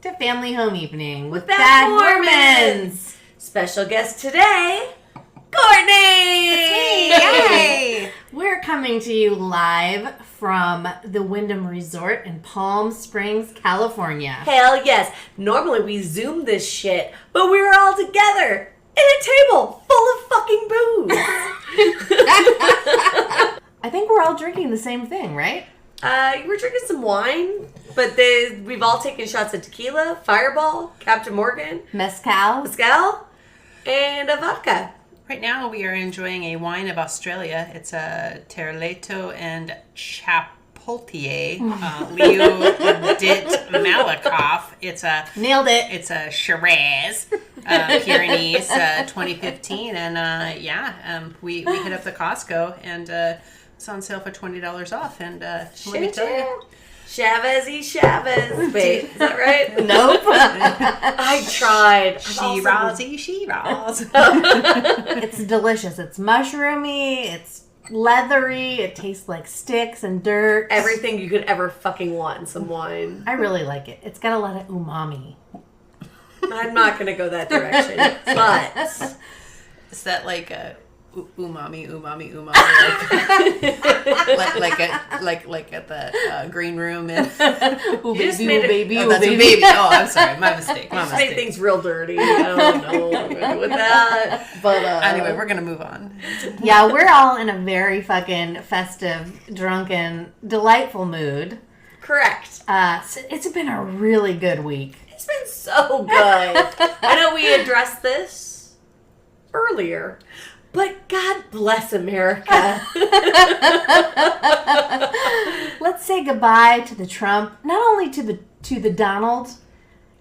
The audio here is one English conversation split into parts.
to Family Home Evening with Bad Mormons. Special guest today, Cortney! It's me! Yay! We're coming to you live from the Wyndham Resort in Palm Springs, California. Hell yes. Normally we Zoom this shit, but we were all together at a table full of fucking booze. I think we're all drinking the same thing, right? We're drinking some wine, but we've all taken shots of tequila, Fireball, Captain Morgan, Mezcal, and a vodka. Right now we are enjoying a wine of Australia. It's a Terleto and Chapoltier Leo Dit Malakoff. Nailed it. It's a Shiraz Pyrenees 2015, and we hit up the Costco and it's on sale for $20 off. And let me tell you, Chavez. Wait, is that right? Nope. I tried. Shiraz. It's delicious. It's mushroomy. It's leathery. It tastes like sticks and dirt. Everything you could ever fucking want in some wine. I really like it. It's got a lot of umami. I'm not going to go that direction, but... Is that like a... umami, like at the green room and Ooh, You just baby, made ooh, it- baby, oh, ooh, that's a baby. baby. Oh, I'm sorry, my mistake. Just made things real dirty. I don't know what I'm gonna do with that. But Anyway, we're gonna move on. Yeah, we're all in a very fucking festive, drunken, delightful mood. correct. So it's been a really good week. It's been so good. I know we addressed this earlier, but God bless America. Let's say goodbye to the Trump, not only to the Donald,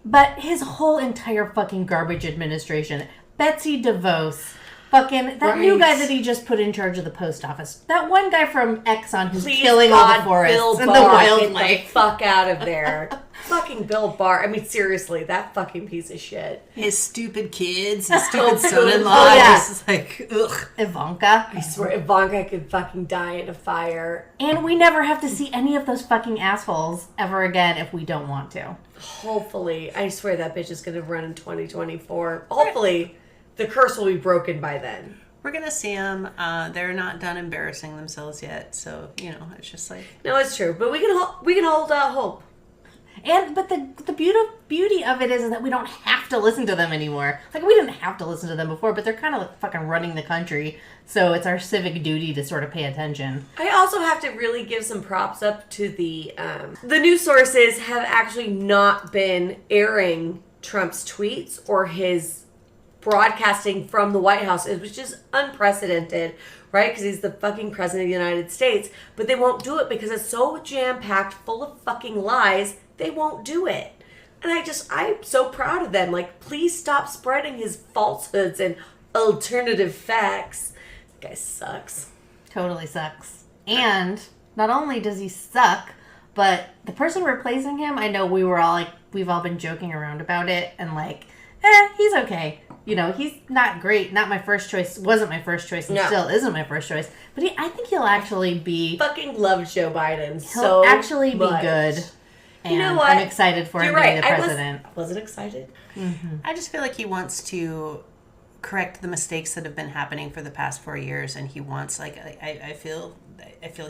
but his whole entire fucking garbage administration. Betsy DeVos. Fucking, that new guy that he just put in charge of the post office. That one guy from Exxon who's killing all the forests Bill and Barr, the get wildlife. the fuck out of there. Fucking Bill Barr. I mean, seriously, that fucking piece of shit. His stupid kids, his stupid Oh, son-in-law. oh, yeah. Just like, ugh. Ivanka. I swear, Ivanka could fucking die in a fire. And we never have to see any of those fucking assholes ever again if we don't want to. Hopefully, I swear that bitch is going to run in 2024. Hopefully, the curse will be broken by then. We're gonna see them. They're not done embarrassing themselves yet, so it's just like No, it's true, but we can hold out hope. But the beauty of it is that we don't have to listen to them anymore. Like, we didn't have to listen to them before, but they're kind of like fucking running the country. So it's our civic duty to sort of pay attention. I also have to really give some props up to the news sources have actually not been airing Trump's tweets or his broadcasting from the White House, which is unprecedented, right? Because he's the fucking president of the United States. But they won't do it because it's so jam-packed full of fucking lies, they won't do it. And I'm so proud of them. Like, please stop spreading his falsehoods and alternative facts. This guy sucks. Totally sucks. And not only does he suck, but the person replacing him, I know we've all been joking around about it and like, he's okay. He's not great. Not my first choice. Wasn't my first choice and still isn't my first choice. But I think he'll actually be... Fucking love Joe Biden He'll actually be good. And you know what? I'm excited for him to be the president. I wasn't excited. Mm-hmm. I just feel like he wants to correct the mistakes that have been happening for the past 4 years, and he wants I feel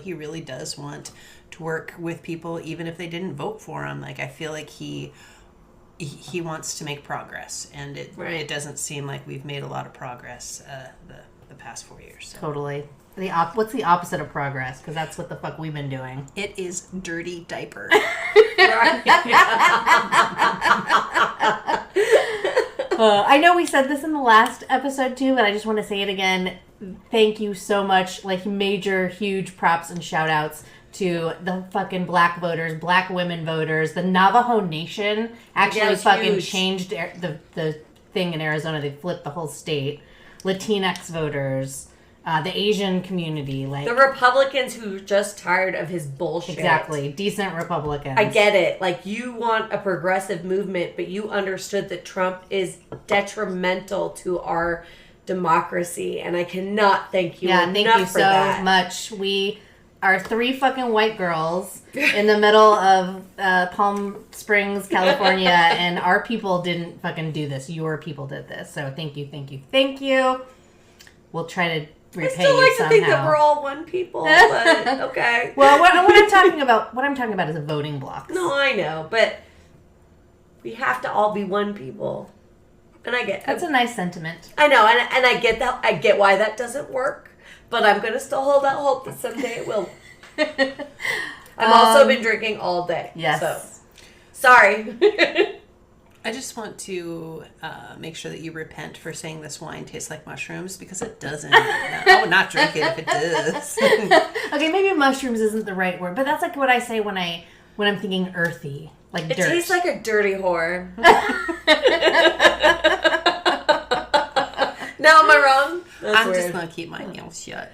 he really does want to work with people even if they didn't vote for him. Like, I feel like he wants to make progress, and it doesn't seem like we've made a lot of progress the past 4 years. So. Totally. What's the opposite of progress? Because that's what the fuck we've been doing. It is dirty diaper. I know we said this in the last episode too, but I just want to say it again. Thank you so much. Like, major, huge props and shout outs to the fucking black voters, black women voters. The Navajo Nation actually fucking changed the thing in Arizona. They flipped the whole state. Latinx voters. The Asian community, like the Republicans who are just tired of his bullshit. Exactly, decent Republicans. I get it. Like, you want a progressive movement, but you understood that Trump is detrimental to our democracy, and I cannot thank you enough thank you for so that. much. We are 3 fucking white girls in the middle of Palm Springs, California, and our people didn't fucking do this. Your people did this. So thank you, thank you, thank you. We'll try to repay you somehow. I still like to think that we're all one people, but okay. Well, what I'm talking about is a voting block. No, I know, but we have to all be one people. And I get that's a nice sentiment. I know, and I get that. I get why that doesn't work, but I'm going to still hold out hope that someday it will. I've also been drinking all day. Yes. So, sorry. I just want to make sure that you repent for saying this wine tastes like mushrooms, because it doesn't. I would not drink it if it does. Okay, maybe mushrooms isn't the right word, but that's like what I say when I'm thinking earthy, like It dirt. tastes like a dirty whore. Now, am I wrong? That's I'm weird. just going to keep my mouth shut.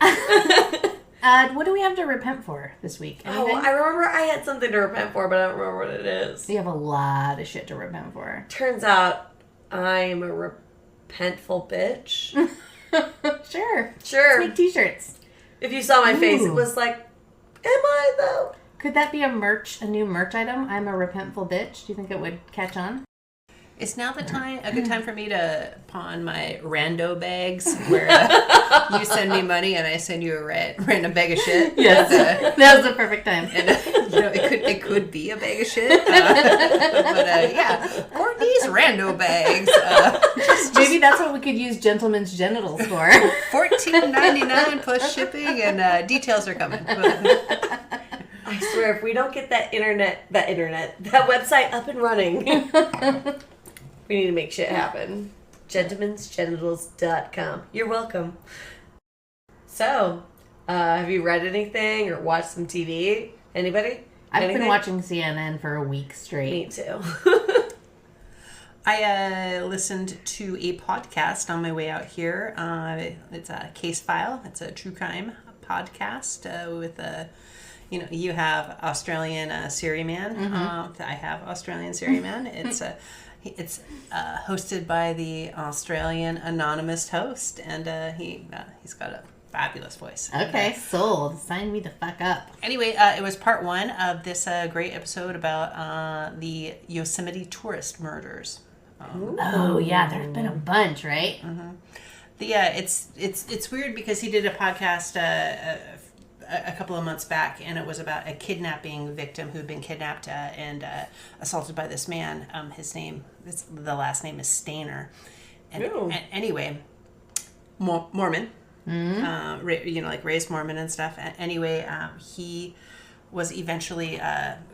What do we have to repent for this week? Oh, Anything? I remember I had something to repent for, but I don't remember what it is. We have a lot of shit to repent for. Turns out I am a repentful bitch. Sure. Sure. Let's make t-shirts. If you saw my face, it Ooh. was like, am I though? Could that be a new merch item? I'm a repentful bitch. Do you think it would catch on? Is now a good time for me to pawn my rando bags where you send me money and I send you a random bag of shit? Yes. That was the perfect time. And it could be a bag of shit. Yeah, Courtney's rando bags. Maybe that's what we could use gentlemen's genitals for. $14.99 plus shipping, and details are coming. I swear, if we don't get that website up and running, we need to make shit happen. Gentlemensgenitals.com. You're welcome. So, have you read anything or watched some TV? Anybody? I've been watching CNN for a week straight. Me too. I listened to a podcast on my way out here. It's a Case File. It's a true crime podcast with you have Australian Siri Man. Mm-hmm. I have Australian Siri Man. It's hosted by the Australian anonymous host, and he's got a fabulous voice. Okay, sold. Sign me the fuck up. Anyway, it was part 1 of this great episode about the Yosemite tourist murders. Oh yeah, there's been a bunch, right? Mm-hmm. It's weird because he did a podcast a couple of months back, and it was about a kidnapping victim who'd been kidnapped and assaulted by this man. The last name is Stainer. And anyway, Mormon, raised Mormon and stuff. Anyway, he was eventually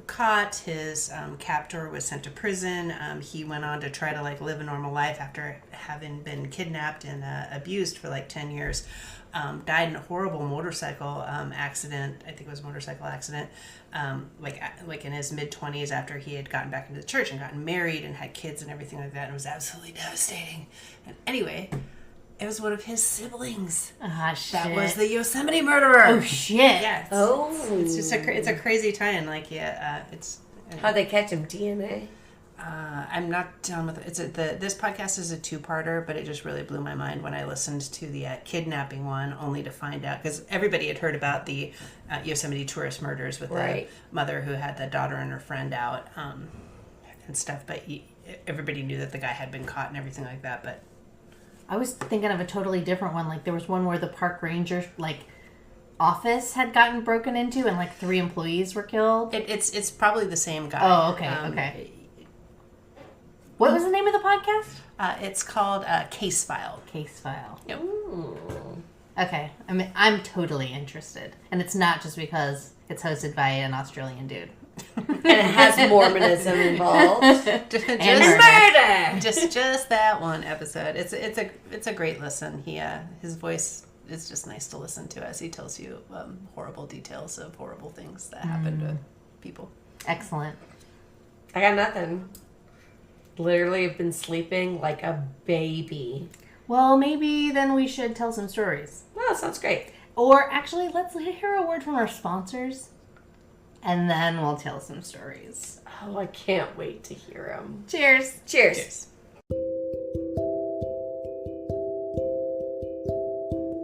caught. His captor was sent to prison. He went on to try to live a normal life after having been kidnapped and abused for 10 years. Died in a horrible motorcycle accident. I think it was a motorcycle accident. Like in his mid-20s, after he had gotten back into the church and gotten married and had kids and everything like that. And it was absolutely devastating. And anyway, it was one of his siblings. Ah, shit. That was the Yosemite murderer. Oh shit. Yeah. It's just it's a crazy tie-in. How'd they catch him? DNA? I'm not done with it. This podcast is a 2-parter, but it just really blew my mind when I listened to the kidnapping one, only to find out, because everybody had heard about the Yosemite tourist murders with the mother who had the daughter and her friend out and stuff, but everybody knew that the guy had been caught and everything like that. But I was thinking of a totally different one. There was one where the park ranger office had gotten broken into and 3 employees were killed. It's probably the same guy. Oh, okay, okay. What was the name of the podcast? It's called Case File. Case File. Yep. Ooh. Okay, I'm totally interested, and it's not just because it's hosted by an Australian dude. And it has Mormonism involved. And murder. Just that one episode. It's a great listen. His voice is just nice to listen to as he tells you horrible details of horrible things that happen to people. Excellent. I got nothing. Literally have been sleeping like a baby. Well, maybe then we should tell some stories. Oh, sounds great. Or actually, let's hear a word from our sponsors, and then we'll tell some stories. Oh, I can't wait to hear them. Cheers. Cheers. Cheers.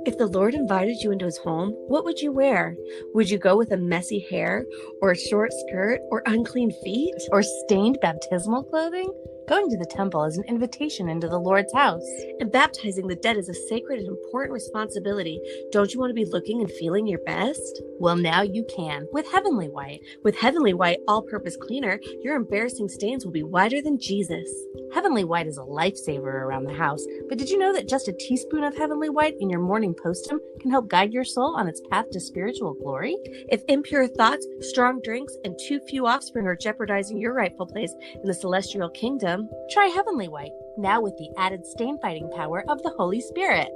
If If the Lord invited you into his home, what would you wear? Would you go with a messy hair, or a short skirt, or unclean feet? Or stained baptismal clothing? Going to the temple is an invitation into the Lord's house. And baptizing the dead is a sacred and important responsibility. Don't you want to be looking and feeling your best? Well, now you can with Heavenly White. With Heavenly White All-Purpose Cleaner, your embarrassing stains will be whiter than Jesus. Heavenly White is a lifesaver around the house, but did you know that just a teaspoon of Heavenly White in your morning postum can help guide your soul on its path to spiritual glory? If impure thoughts, strong drinks, and too few offspring are jeopardizing your rightful place in the celestial kingdom, try Heavenly White, now with the added stain-fighting power of the Holy Spirit.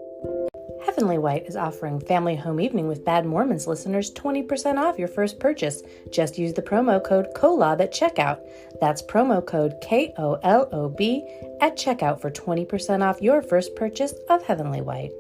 Heavenly White is offering Family Home Evening with Bad Mormons listeners 20% off your first purchase. Just use the promo code KOLOB at checkout. That's promo code KOLOB at checkout for 20% off your first purchase of Heavenly White.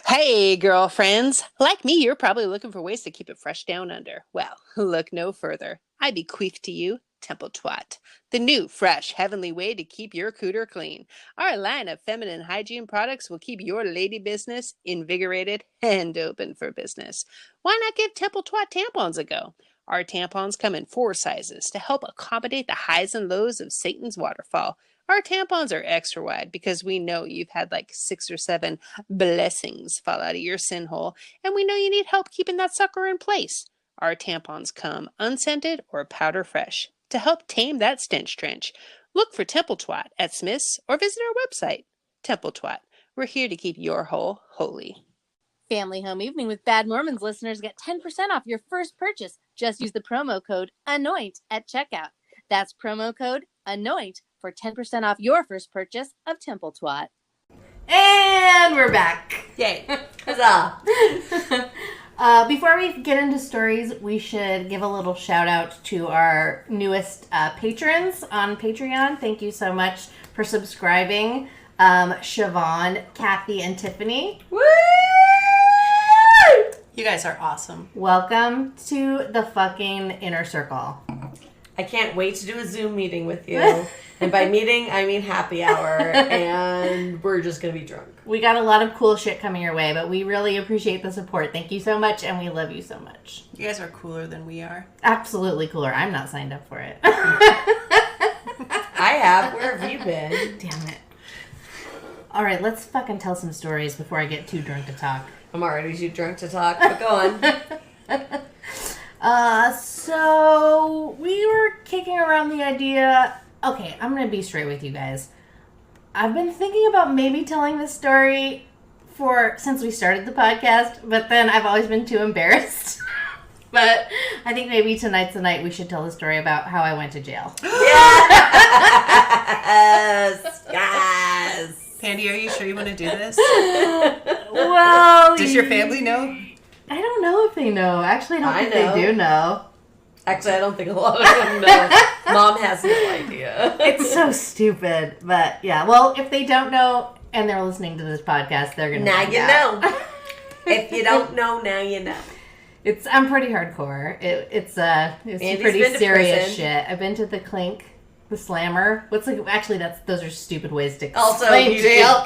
Hey, girlfriends. Like me, you're probably looking for ways to keep it fresh down under. Well, look no further. I bequeath to you Temple Twat, the new, fresh, heavenly way to keep your cooter clean. Our line of feminine hygiene products will keep your lady business invigorated and open for business. Why not give Temple Twat tampons a go? Our tampons come in 4 sizes to help accommodate the highs and lows of Satan's waterfall. Our tampons are extra wide because we know you've had like 6 or 7 blessings fall out of your sin hole, and we know you need help keeping that sucker in place. Our tampons come unscented or powder fresh to help tame that stench trench. Look for Temple Twat at Smith's or visit our website. Temple Twat. We're here to keep your hole holy. Family Home Evening with Bad Mormons listeners get 10% off your first purchase. Just use the promo code ANOINT at checkout. That's promo code ANOINT for 10% off your first purchase of Temple Twat. And we're back. Yay. Huzzah. Before we get into stories, we should give a little shout out to our newest patrons on Patreon. Thank you so much for subscribing. Siobhan, Kathy, and Tiffany. Woo! You guys are awesome. Welcome to the fucking inner circle. I can't wait to do a Zoom meeting with you. And by meeting, I mean happy hour. And we're just going to be drunk. We got a lot of cool shit coming your way, but we really appreciate the support. Thank you so much, and we love you so much. You guys are cooler than we are. Absolutely cooler. I'm not signed up for it. I have. Where have you been? Damn it. All right, let's fucking tell some stories before I get too drunk to talk. I'm already too drunk to talk, but go on. So we were kicking around the idea. Okay, I'm gonna be straight with you guys. I've been thinking about maybe telling this story since we started the podcast, but then I've always been too embarrassed. But I think maybe tonight's the night we should tell the story about how I went to jail. Yes! Yes! Pandy, are you sure you want to do this? Well, Does your family know? I don't know if they know. Actually, I don't think they do know. Actually, I don't think a lot of them know. Mom has no idea. It's so stupid. But yeah, well, if they don't know and they're listening to this podcast, they're going to Now find you out. know. If you don't know, now you know. I'm pretty hardcore. It's Andy's pretty been to serious prison. shit. I've been to the Clink, the Slammer. Those are stupid ways to Also, explain you jail.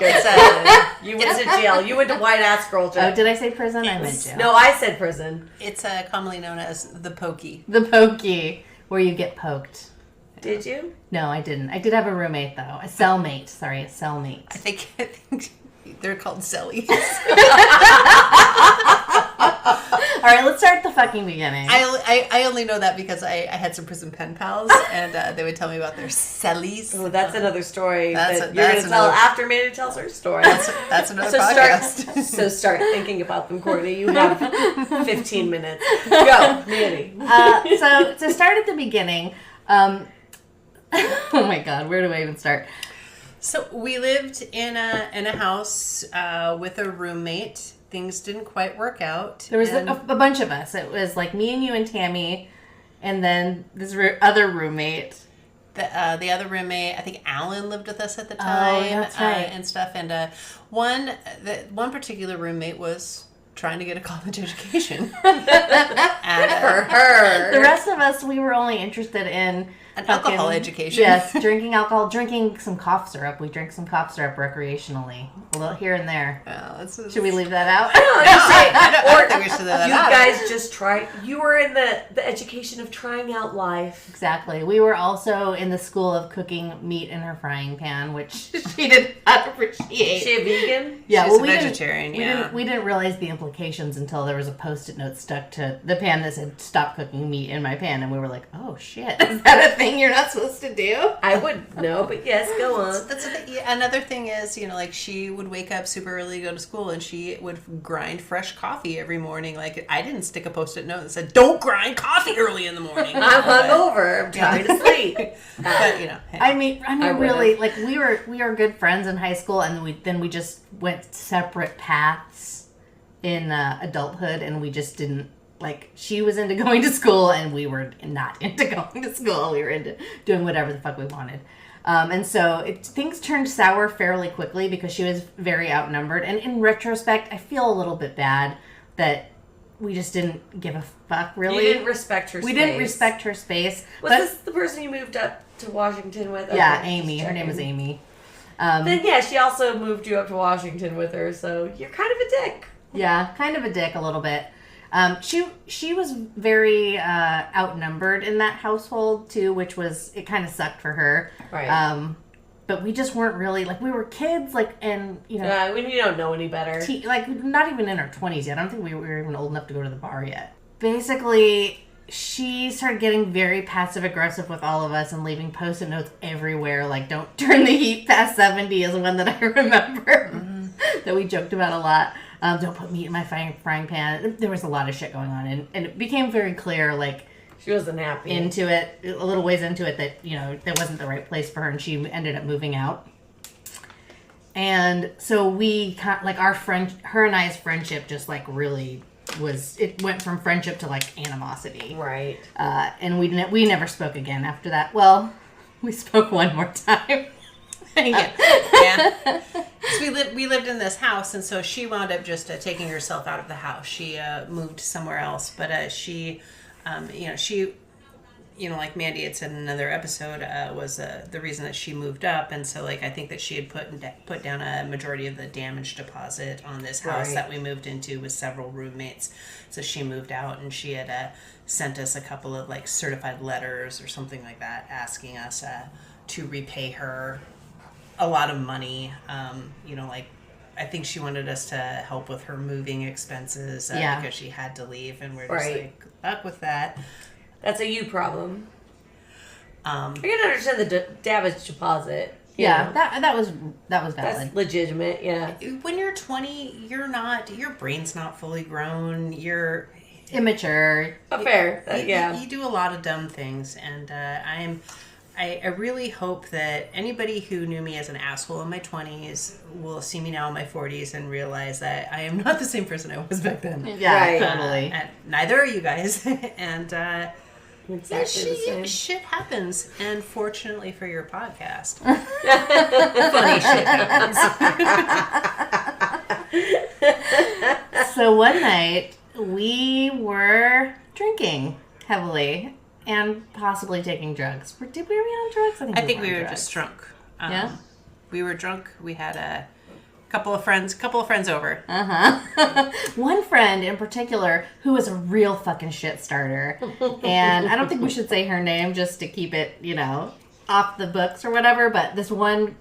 You went to jail. You went to white ass girl jail. Oh, did I say prison? I meant jail. No, I said prison. It's commonly known as the pokey. The pokey, where you get poked. Did you? No, I didn't. I did have a roommate, though. A cellmate. Sorry, a cellmate. I think they're called cellies. All right, let's start at the fucking beginning. I only know that because I had some prison pen pals, and they would tell me about their cellies. Oh, that's another story That's that a- you're going that's to tell another- after Mandy tells her story. That's another podcast. Start thinking about them, Courtney. You have 15 minutes. Go, Mandy. So to start at the beginning, oh my god, where do I even start? So we lived in a house with a roommate. Things didn't quite work out. There was a bunch of us. It was like me and you and Tammy, and then this other roommate. The other roommate, I think Alan lived with us at the time. Oh, that's right. And stuff. And one particular roommate was trying to get a college education. For her. The rest of us, we were only interested in An alcohol education. Yes, drinking alcohol, drinking some cough syrup. We drink some cough syrup recreationally, a little here and there. Should we leave that out? I don't think we should leave that You out. guys just try. You were in the education of trying out life. Exactly. We were also in the school of cooking meat in her frying pan, which she did not appreciate. Is she a vegan? Yeah, She's well, a vegetarian, we didn't realize the implications until there was a Post-it note stuck to the pan that said "Stop cooking meat in my pan," and we were like, "Oh shit, is that a thing you're not supposed to do?" I would know, but yes, go on. That's the thing. Yeah, another thing is, like she would wake up super early to go to school, and she would grind fresh coffee every morning. Like I didn't stick a Post-it note that said "Don't grind coffee early in the morning." I'm hungover. I'm trying to sleep. But hey. I mean, really, would've. like we were good friends in high school, and we just went separate paths in adulthood, and we just didn't. Like, she was into going to school, and we were not into going to school. We were into doing whatever the fuck we wanted. And so things turned sour fairly quickly because she was very outnumbered. And in retrospect, I feel a little bit bad that we just didn't give a fuck, really. You didn't respect her space. We didn't respect her space. Was this the person you moved up to Washington with? Yeah, Okay, Amy. just Her name is checking. Amy. Then, yeah, she also moved you up to Washington with her, so you're kind of a dick. Yeah, kind of a dick a little bit. She was very outnumbered in that household too, which it kind of sucked for her. Right. But we just weren't really like we were kids, like, and when you don't know any better. like not even in our 20s yet. I don't think we were even old enough to go to the bar yet. Basically, she started getting very passive aggressive with all of us and leaving Post-it notes everywhere. Like, don't turn the heat past 70 is one that I remember that we joked about a lot. Don't put meat in my frying pan. There was a lot of shit going on, and it became very clear, like, She wasn't happy. into it, a little ways into it, that, that wasn't the right place for her, and she ended up moving out. And so we, like, her and I's friendship just, like, really it went from friendship to, like, animosity. Right. And we never spoke again after that. Well, we spoke one more time. Yeah. So we lived in this house, and so she wound up just taking herself out of the house. She moved somewhere else, but she like Mandy had said in another episode, was the reason that she moved up. And so, like, I think that she had put down a majority of the damage deposit on this house that we moved into with several roommates. So she moved out, and she had sent us a couple of, like, certified letters or something like that, asking us to repay her a lot of money. Like, I think she wanted us to help with her moving expenses because she had to leave, and we're just like, good luck with that. That's a you problem. I can understand the damage deposit. Yeah, that was valid. That's legitimate, yeah. When you're 20, your brain's not fully grown. You're immature. Fair. You do a lot of dumb things, and I really hope that anybody who knew me as an asshole in my 20s will see me now in my 40s and realize that I am not the same person I was back then. Yeah, right. Totally. And neither are you guys. And Exactly the same. shit happens. And fortunately for your podcast, funny shit happens. So one night, we were drinking heavily. And possibly taking drugs. Were we on drugs? I think we on were drugs. just drunk. Yeah? We were drunk. We had a couple of friends over. One friend in particular who was a real fucking shit starter. And I don't think we should say her name just to keep it, off the books or whatever. But this one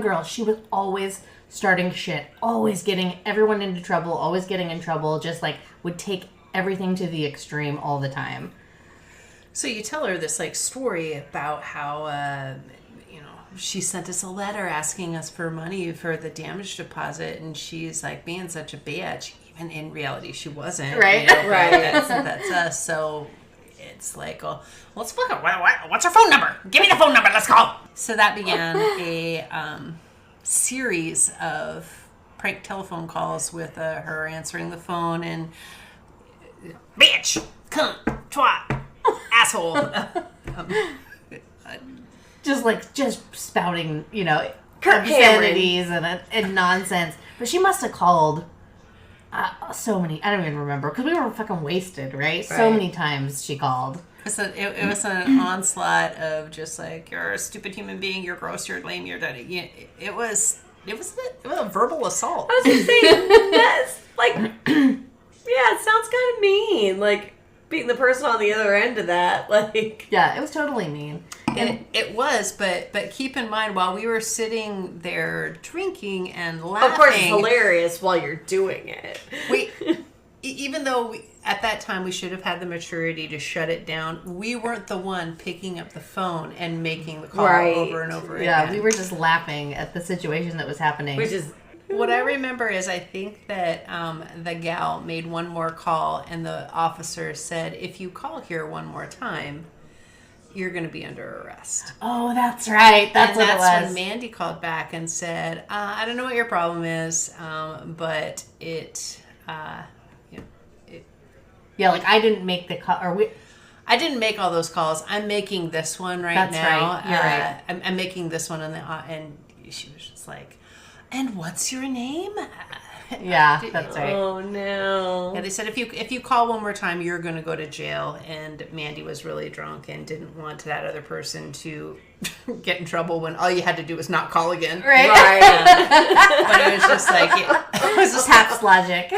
girl, she was always starting shit. Always getting everyone into trouble. Always getting in trouble. Just, like, would take everything to the extreme all the time. So you tell her this, like, story about how, she sent us a letter asking us for money for the damage deposit, and she's, like, being such a bitch. Even in reality, she wasn't. Right. Right. That's us. So it's like, oh, let's fuck her. What's her phone number? Give me the phone number. Let's call. So that began a series of prank telephone calls with her answering the phone and, bitch, cunt, twat. Asshole. Just spouting, Kirk obscenities and nonsense. But she must have called so many. I don't even remember because we were fucking wasted, right? So Right. many times she called. It was an onslaught of just like, you're a stupid human being, you're gross, you're lame, you're dirty. It was a verbal assault. I was just saying, that's like, yeah, it sounds kind of mean. Like, being the person on the other end of that, like. Yeah, it was totally mean. And it was, but keep in mind, while we were sitting there drinking and laughing. Of course, it's hilarious while you're doing it. Even though at that time we should have had the maturity to shut it down, we weren't the one picking up the phone and making the call over and over again. Yeah, we were just laughing at the situation that was happening. Which is... What I remember is I think that the gal made one more call and the officer said, if you call here one more time, you're going to be under arrest. Oh, that's right. That's what it was. That's when Mandy called back and said, I don't know what your problem is, but it... Yeah, like I didn't make the call, I didn't make all those calls. I'm making this one now. That's right. You're right. I'm making this one, and she was just like, "And what's your name?" Yeah, that's right. Oh no. Yeah, they said if you call one more time, you're going to go to jail. And Mandy was really drunk and didn't want that other person to get in trouble when all you had to do was not call again. Right. But it was just like it was just Taps logic.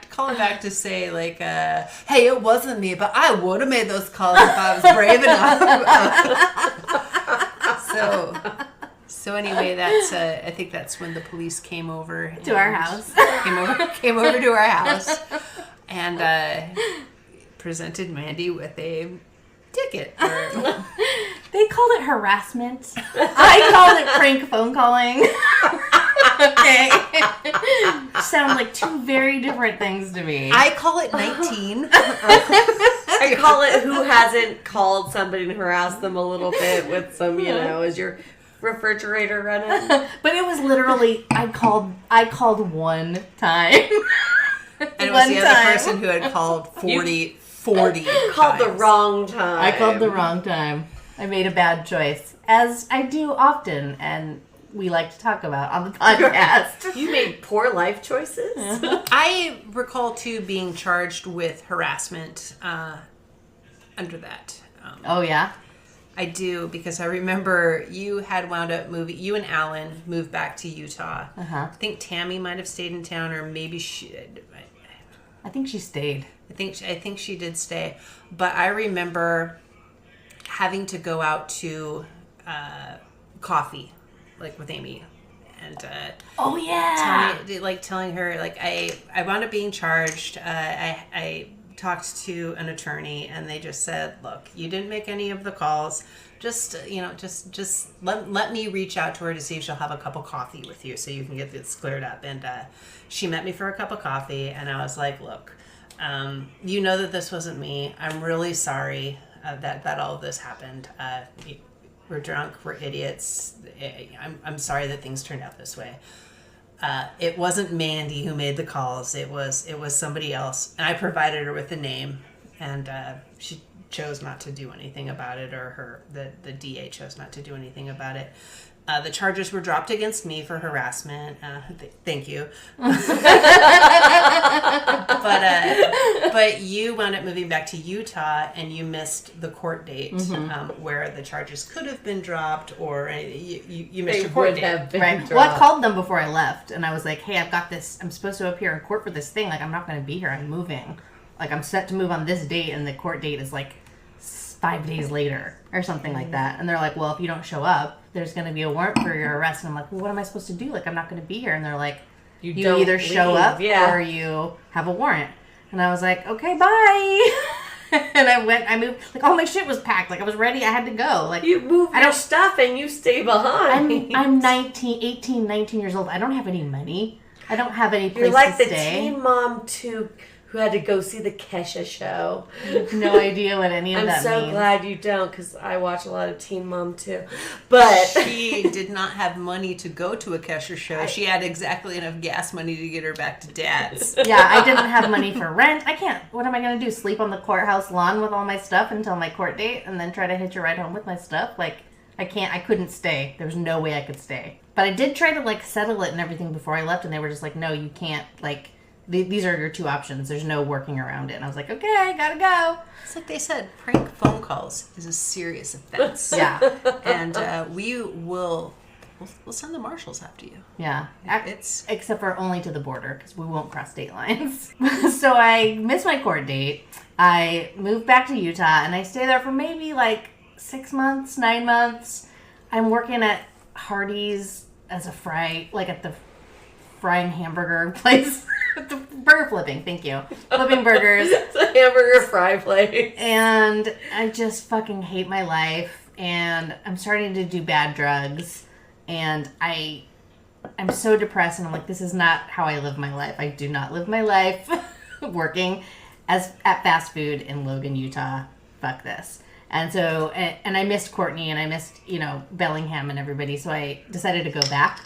calling back to say like, hey, it wasn't me, but I would have made those calls if I was brave enough. So anyway, that's I think that's when the police came over to our house. Came over to our house and presented Mandy with a ticket. They called it harassment. I called it prank phone calling. Okay. Sound like two very different things to me. I call it 19. I call it who hasn't called somebody and harassed them a little bit with some, is your refrigerator running? But it was literally I called one time. And it was the other person who had called 40 called the wrong time. I called the wrong time. I made a bad choice, as I do often, and we like to talk about on the podcast. You made poor life choices? I recall, too, being charged with harassment under that. Oh, yeah? I do, because I remember you had wound up you and Alan moved back to Utah. Uh-huh. I think Tammy might have stayed in town, or maybe I think she stayed. I think she did stay. But I remember having to go out to coffee, like with Amy, and oh yeah, telling her like I wound up being charged. I talked to an attorney, and they just said, "Look, you didn't make any of the calls. Just let me reach out to her to see if she'll have a cup of coffee with you, so you can get this cleared up." And she met me for a cup of coffee, and I was like, "Look, you know that this wasn't me. I'm really sorry that all of this happened. We're drunk. We're idiots. I'm sorry that things turned out this way. It wasn't Mandy who made the calls. It was somebody else." And I provided her with a name, and she chose not to do anything about it, or the DA chose not to do anything about it. The charges were dropped against me for harassment. Thank you. But you wound up moving back to Utah, and you missed the court date where the charges could have been dropped, or you missed your court date. Right. Well, I called them before I left, and I was like, "Hey, I've got this. I'm supposed to appear in court for this thing. Like, I'm not going to be here. I'm moving. Like, I'm set to move on this date, and the court date is like 5 days later or something like that." And they're like, "Well, if you don't show up, there's going to be a warrant for your arrest." And I'm like, "Well, what am I supposed to do? Like, I'm not going to be here." And they're like, you either show up or you have a warrant. And I was like, "Okay, bye." And I moved. Like, all my shit was packed. Like, I was ready. I had to go. Like, you move your stuff and you stay behind. I'm 19 years old. I don't have any money. I don't have any place You're like to the stay. teen mom too, who had to go see the Kesha show. I have no idea what any of that means. I'm so glad you don't, because I watch a lot of Teen Mom too. But she did not have money to go to a Kesha show. She had exactly enough gas money to get her back to Dad's. Yeah, I didn't have money for rent. I can't. What am I going to do? Sleep on the courthouse lawn with all my stuff until my court date, and then try to hitch a ride home with my stuff? Like, I can't. I couldn't stay. There was no way I could stay. But I did try to, like, settle it and everything before I left, and they were just like, "No, you can't, like, these are your two options. There's no working around it. And I was like, okay, gotta go. It's like they said, prank phone calls is a serious offense. Yeah. And we'll send the marshals after you. Yeah. It's Except for only to the border, because we won't cross state lines. So I missed my court date. I moved back to Utah, and I stayed there for maybe like 6 months, 9 months. I'm working at Hardee's as a at the frying hamburger place. The burger flipping, thank you. Flipping burgers. It's a hamburger fry place. And I just fucking hate my life. And I'm starting to do bad drugs. And I'm so depressed. And I'm like, this is not how I live my life. I do not live my life working at fast food in Logan, Utah. Fuck this. And so, and I missed Courtney and I missed, Bellingham and everybody. So I decided to go back.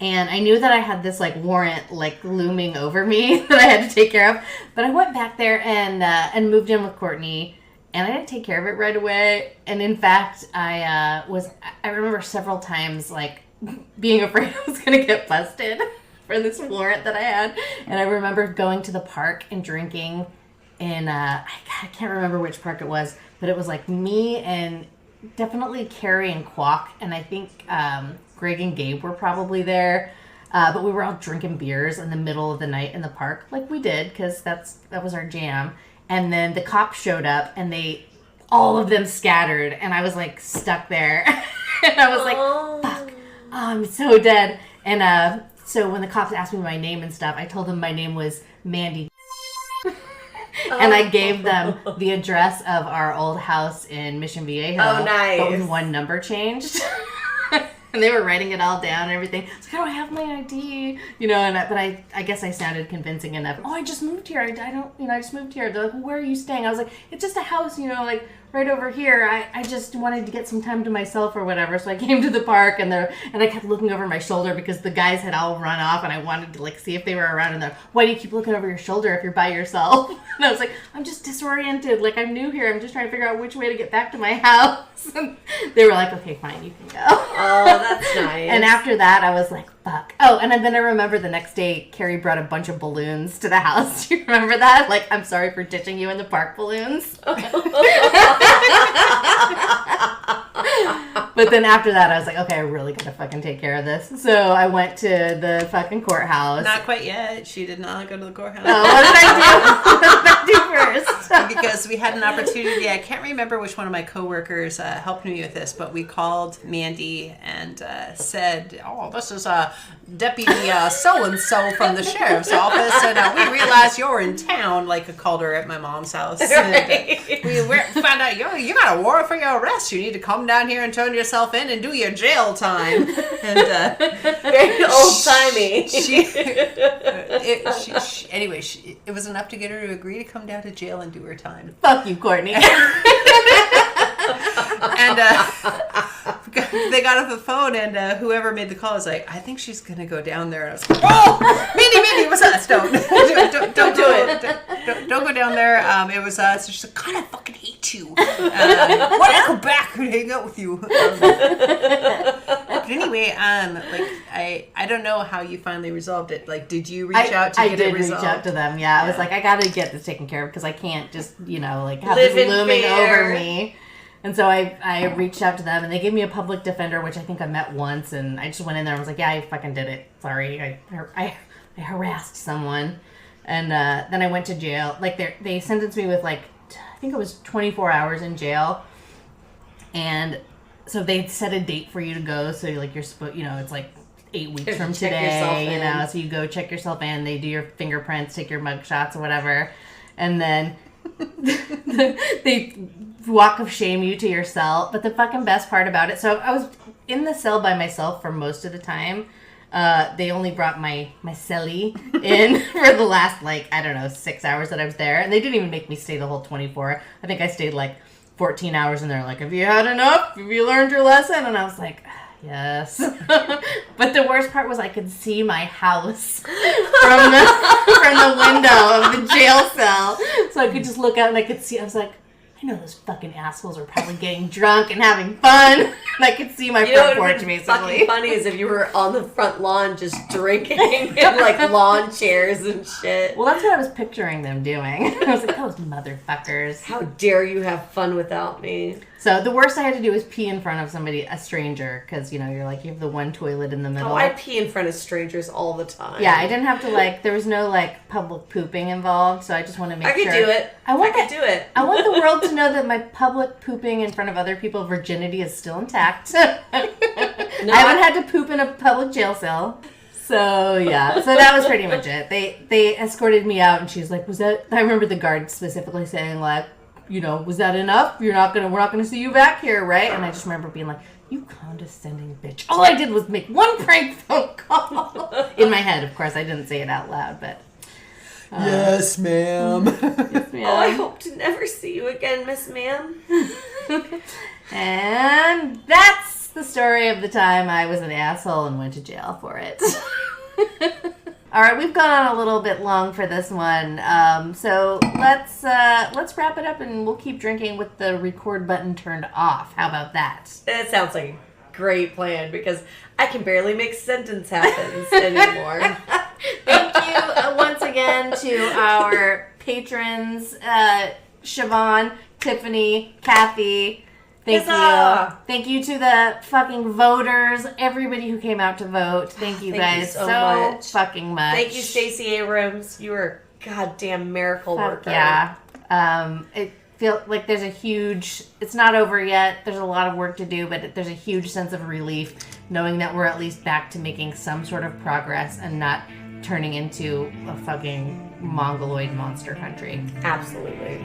And I knew that I had this warrant looming over me that I had to take care of. But I went back there and moved in with Courtney, and I didn't take care of it right away. And in fact, I remember several times being afraid I was gonna get busted for this warrant that I had. And I remember going to the park and drinking in I can't remember which park it was, but it was me and definitely Carrie and Kwok, and I think Greg and Gabe were probably there, but we were all drinking beers in the middle of the night in the park, like we did, because that was our jam. And then the cops showed up, and all of them scattered, and I was stuck there, and I was fuck, I'm so dead. And so when the cops asked me my name and stuff, I told them my name was Mandi. And I gave them the address of our old house in Mission Viejo. Oh, nice. But with one number changed. And they were writing it all down and everything. It's like, I don't have my ID. But I guess I sounded convincing enough. Oh, I just moved here. I just moved here. They're like, well, where are you staying? I was like, it's just a house, right over here. I just wanted to get some time to myself or whatever. So I came to the park and I kept looking over my shoulder because the guys had all run off and I wanted to see if they were around, and they're, why do you keep looking over your shoulder if you're by yourself? And I was like, I'm just disoriented. I'm new here. I'm just trying to figure out which way to get back to my house. And they were like, okay, fine, you can go. Oh, that's nice. And after that, I was like, fuck. Oh, and then I remember the next day, Carrie brought a bunch of balloons to the house. Do you remember that? I'm sorry for ditching you in the park balloons. But then after that, I was like, okay, I really gotta fucking take care of this. So I went to the fucking courthouse. Not quite yet. She did not go to the courthouse. Oh, what did I do? What did I do first? Because we had an opportunity. I can't remember which one of my coworkers helped me with this, but we called Mandi and said, oh, this is Deputy so-and-so from the sheriff's office, and we realized you're in town. I called her at my mom's house. Right. And, we found out you got a warrant for your arrest. You need to come down here and turn yourself in and do your jail time. And very old-timey. Anyway, it was enough to get her to agree to come down to jail and do her time. Fuck you, Courtney. And they got off the phone, and whoever made the call was like, I think she's going to go down there. And I was like, oh, Mindy, what's that? Don't do it. Don't go down there. It was, so she's like, God, I fucking hate you. Why don't I go back and hang out with you? But anyway, I don't know how you finally resolved it. Did you reach out to get it resolved? I did reach out to them, yeah. I was like, I got to get this taken care of because I can't just, have live this in looming fear. over me. And so I reached out to them, and they gave me a public defender, which I think I met once, and I just went in there and was like, yeah, I fucking did it. Sorry. I harassed someone. And then I went to jail. They sentenced me with, I think it was 24 hours in jail. And so they set a date for you to go, so you're supposed, it's 8 weeks from today, so you go check yourself in, they do your fingerprints, take your mug shots or whatever, and then they walk of shame you to your cell. But the fucking best part about it, so I was in the cell by myself for most of the time. They only brought my cellie in for the last 6 hours that I was there, and they didn't even make me stay the whole 24. I think I stayed 14 hours, and they're like, have you had enough? Have you learned your lesson? And I was like, yes. But the worst part was I could see my house from the window of the jail cell. So I could just look out and I could see, I was like, I I know those fucking assholes are probably getting drunk and having fun. And I could see my front porch, basically. Fucking funny is if you were on the front lawn just drinking in like lawn chairs and shit. Well, that's what I was picturing them doing. I was like, those motherfuckers. How dare you have fun without me? So the worst I had to do was pee in front of somebody, a stranger, because, you know, you're like, you have the one toilet in the middle. Oh, I pee in front of strangers all the time. Yeah, I didn't have to, like, there was no, like, public pooping involved, so I just want to make sure. I could do it. I could do it. I want the world to know that my public pooping in front of other people virginity is still intact. I haven't had to poop in a public jail cell. So, yeah. So that was pretty much it. They escorted me out, and she's like, was that... I remember the guard specifically saying, like, you know, was that enough? We're not gonna see you back here, right? And I just remember being like, you condescending bitch. All I did was make one prank phone call. In my head, of course. I didn't say it out loud, but... yes, ma'am. Yes, ma'am. Oh, I hope to never see you again, Miss Ma'am. And that's the story of the time I was an asshole and went to jail for it. All right, we've gone on a little bit long for this one, so let's wrap it up, and we'll keep drinking with the record button turned off. How about that? That sounds like a great plan because I can barely make sentence happen anymore. Thank you once again to our patrons, Siobhan, Tiffany, Kathy. Thank you. Thank you to the fucking voters, everybody who came out to vote. Thank you guys so much. Fucking much. Thank you, Stacey Abrams. You were a goddamn miracle worker. Yeah. It feels like there's a huge... It's not over yet. There's a lot of work to do, but there's a huge sense of relief knowing that we're at least back to making some sort of progress and not turning into a fucking mongoloid monster country. Absolutely.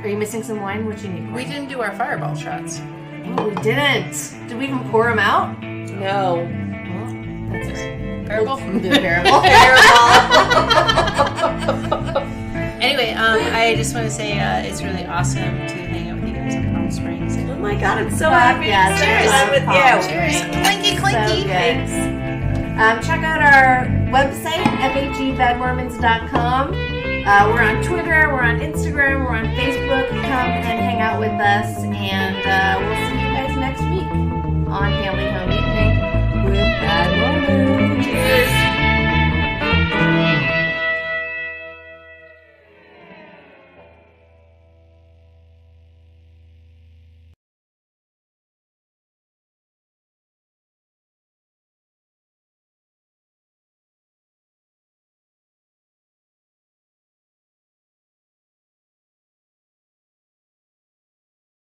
Are you missing some wine? What you need? We didn't do our fireball shots. Oh, we didn't. Did we even pour them out? No. Well, that's it. Parable? We'll do a parable. Anyway, I just want to say it's really awesome to hang out with you guys in Palm Springs. Oh my god, I'm so happy yeah, to spend time with you. Cheers. Clinky, clinky. So good. Check out our website, fhebadmormons.com. We're on Twitter, we're on Instagram, we're on Facebook. Come and hang out with us, and we'll see you guys next week on Family Home Evening with Bad Mormons.